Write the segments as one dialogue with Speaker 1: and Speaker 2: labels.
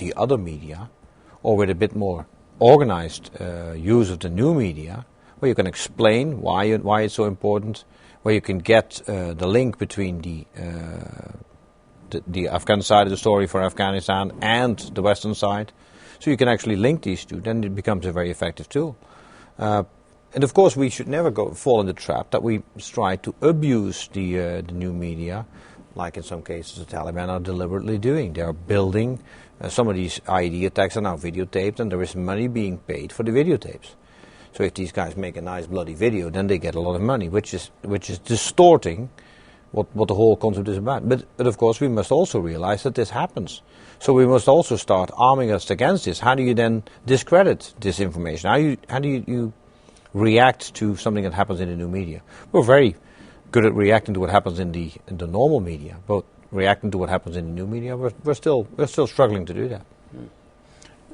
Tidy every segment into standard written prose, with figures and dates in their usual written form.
Speaker 1: the other media, or with a bit more organized use of the new media, where you can explain why it's so important, where you can get the link between the Afghan side of the story for Afghanistan and the Western side, so you can actually link these two. Then it becomes a very effective tool. And of course, we should never fall in the trap that we try to abuse the new media, like in some cases the Taliban are deliberately doing. They are building some of these IED attacks are now videotaped, and there is money being paid for the videotapes. So if these guys make a nice bloody video, then they get a lot of money, which is distorting what the whole concept is about. But of course, we must also realize that this happens. So we must also start arming us against this. How do you then discredit this information? How do you react to something that happens in the new media? We're very good at reacting to what happens in the normal media, but reacting to what happens in the new media, we're still struggling to do that.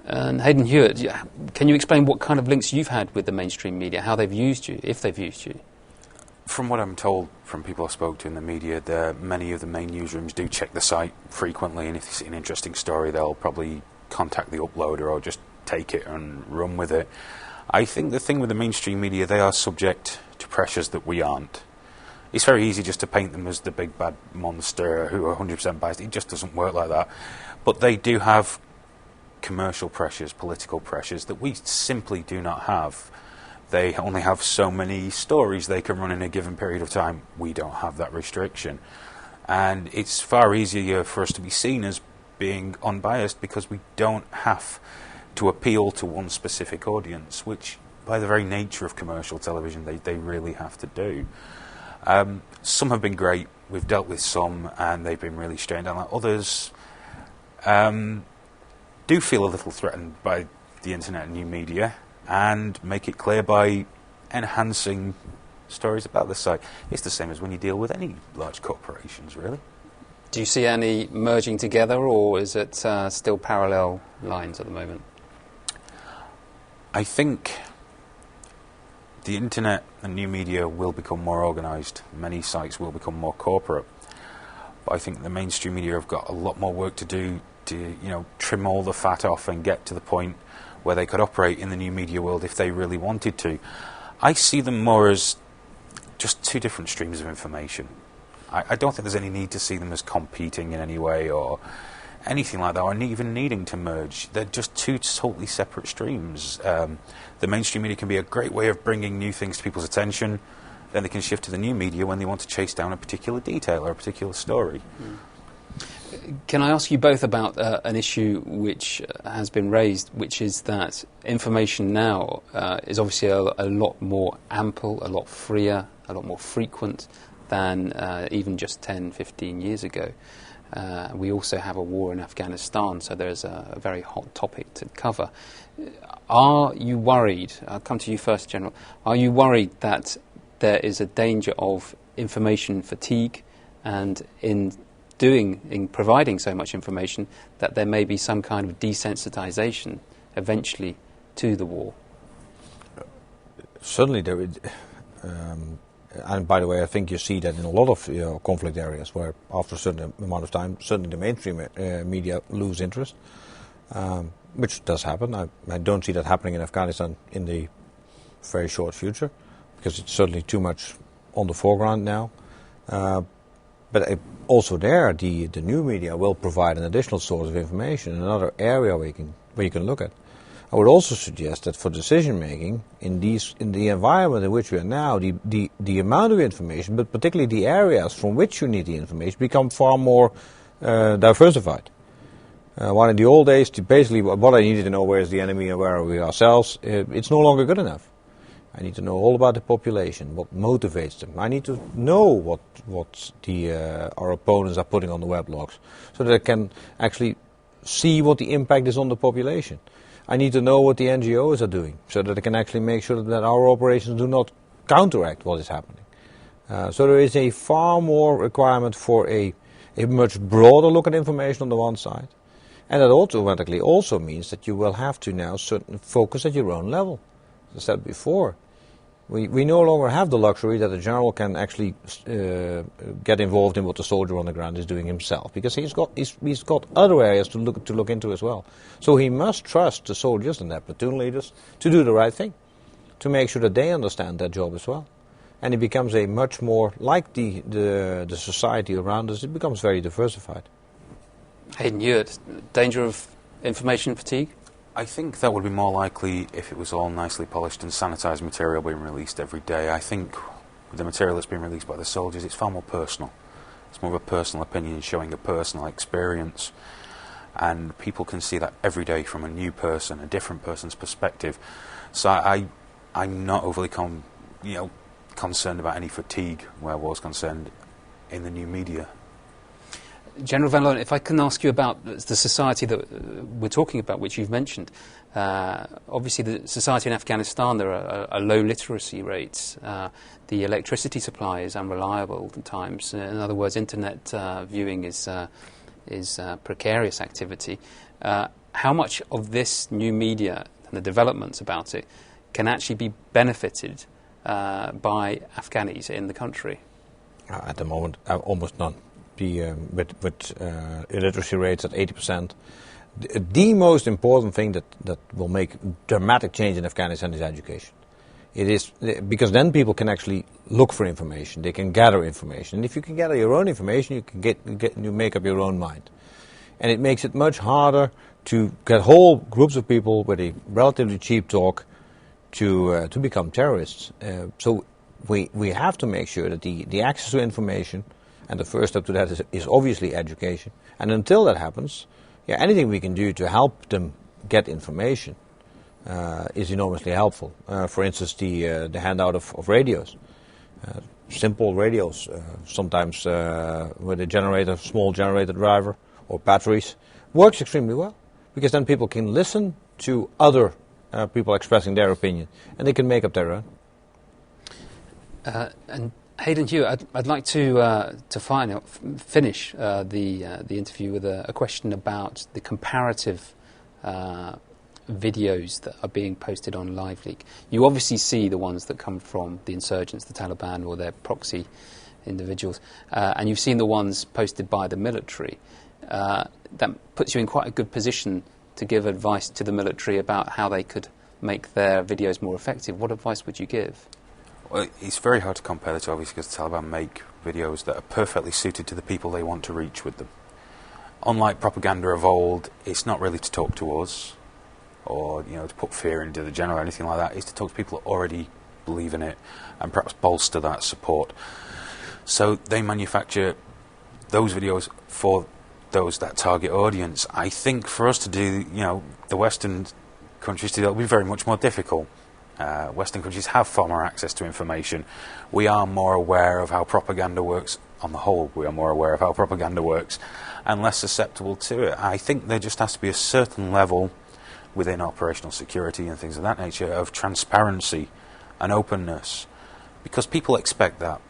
Speaker 2: And Hayden Hewitt, can you explain what kind of links you've had with the mainstream media, how they've used you, if they've used you?
Speaker 3: From what I'm told from people I spoke to in the media, many of the main newsrooms do check the site frequently, and if they see an interesting story, they'll probably contact the uploader or just take it and run with it. I think the thing with the mainstream media, they are subject to pressures that we aren't. It's very easy just to paint them as the big bad monster who are 100% biased. It just doesn't work like that. But they do have commercial pressures, political pressures that we simply do not have. They only have so many stories they can run in a given period of time. We don't have that restriction. And it's far easier for us to be seen as being unbiased because we don't have to appeal to one specific audience, which by the very nature of commercial television they really have to do. Some have been great. We've dealt with some and they've been really strained on. Others do feel a little threatened by the internet and new media, and make it clear by enhancing stories about the site. It's the same as when you deal with any large corporations, really.
Speaker 2: Do you see any merging together, or is it still parallel lines at the moment?
Speaker 3: I think the internet and new media will become more organised. Many sites will become more corporate. But I think the mainstream media have got a lot more work to do to, trim all the fat off and get to the point where they could operate in the new media world if they really wanted to. I see them more as just two different streams of information. I don't think there's any need to see them as competing in any way or anything like that, or even needing to merge. They're just two totally separate streams. The mainstream media can be a great way of bringing new things to people's attention. Then they can shift to the new media when they want to chase down a particular detail or a particular story.
Speaker 2: Can I ask you both about an issue which has been raised, which is that information now is obviously a lot more ample, a lot freer, a lot more frequent than even just 10, 15 years ago. We also have a war in Afghanistan, so there's a very hot topic to cover. Are you worried, I'll come to you first, General, are you worried that there is a danger of information fatigue, and in providing so much information that there may be some kind of desensitization eventually to the war?
Speaker 1: Certainly there is. And by the way, I think you see that in a lot of conflict areas where after a certain amount of time, certainly the mainstream media lose interest, which does happen. I don't see that happening in Afghanistan in the very short future, because it's certainly too much on the foreground now. But also there, the new media will provide an additional source of information, another area where you can look at. I would also suggest that for decision making in the environment in which we are now, the amount of information, but particularly the areas from which you need the information, become far more diversified. While in the old days, basically what I needed to know, where is the enemy and where are we ourselves, it's no longer good enough. I need to know all about the population, what motivates them. I need to know what our opponents are putting on the weblogs, so that I can actually see what the impact is on the population. I need to know what the NGOs are doing, so that I can actually make sure that our operations do not counteract what is happening. So there is a far more requirement for a much broader look at information on the one side, and that automatically also means that you will have to now certain focus at your own level. As I said before, We no longer have the luxury that the general can actually get involved in what the soldier on the ground is doing himself, because he's got other areas to look into as well. So he must trust the soldiers and their platoon leaders to do the right thing, to make sure that they understand their job as well. And it becomes a much more, like the society around us, it becomes very diversified.
Speaker 2: Hayden Hewitt, danger of information fatigue?
Speaker 3: I think that would be more likely if it was all nicely polished and sanitised material being released every day. I think with the material that's being released by the soldiers, it's far more personal. It's more of a personal opinion showing a personal experience. And people can see that every day from a new person, a different person's perspective. So I'm not overly concerned about any fatigue where war's concerned in the new media.
Speaker 2: General Van Loan, if I can ask you about the society that we're talking about, which you've mentioned. Obviously, the society in Afghanistan, there are low literacy rates. The electricity supply is unreliable at times. In other words, internet viewing is precarious activity. How much of this new media and the developments about it can actually be benefited by Afghanis in the country?
Speaker 1: At the moment, almost none. With illiteracy rates at 80%, the most important thing that will make dramatic change in Afghanistan is education. It is because then people can actually look for information. They can gather information, and if you can gather your own information, you can you make up your own mind, and it makes it much harder to get whole groups of people with a relatively cheap talk to become terrorists. So we have to make sure that the access to information. And the first step to that is obviously education. And until that happens, anything we can do to help them get information is enormously helpful. For instance, the handout of radios, simple radios, sometimes with a small generator driver or batteries, works extremely well. Because then people can listen to other people expressing their opinion, and they can make up their own.
Speaker 2: And Hayden Hewitt, I'd like to finish the interview with a question about the comparative videos that are being posted on LiveLeak. You obviously see the ones that come from the insurgents, the Taliban, or their proxy individuals, and you've seen the ones posted by the military. That puts you in quite a good position to give advice to the military about how they could make their videos more effective. What advice would you give?
Speaker 3: Well, it's very hard to compare the two, obviously, because the Taliban make videos that are perfectly suited to the people they want to reach with them. Unlike propaganda of old, it's not really to talk to us or to put fear into the general or anything like that. It's to talk to people that already believe in it and perhaps bolster that support. So they manufacture those videos for that target audience. I think for us to do, the Western countries to do that will be very much more difficult. Western countries have far more access to information. We are more aware of how propaganda works. On the whole, we are more aware of how propaganda works and less susceptible to it. I think there just has to be a certain level within operational security and things of that nature of transparency and openness, because people expect that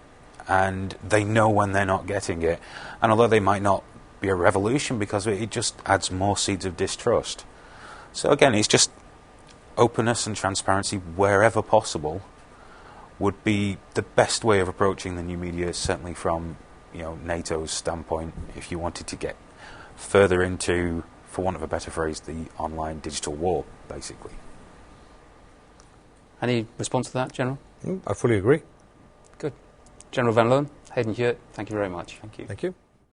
Speaker 3: and they know when they're not getting it. And although they might not be a revolution because of it, it just adds more seeds of distrust. So again, it's just openness and transparency wherever possible would be the best way of approaching the new media, certainly from NATO's standpoint, if you wanted to get further into, for want of a better phrase, the online digital war, basically.
Speaker 2: Any response to that, General?
Speaker 1: I fully agree.
Speaker 2: Good. General Van Loon, Hayden Hewitt, thank you very much.
Speaker 3: Thank you.
Speaker 1: Thank you.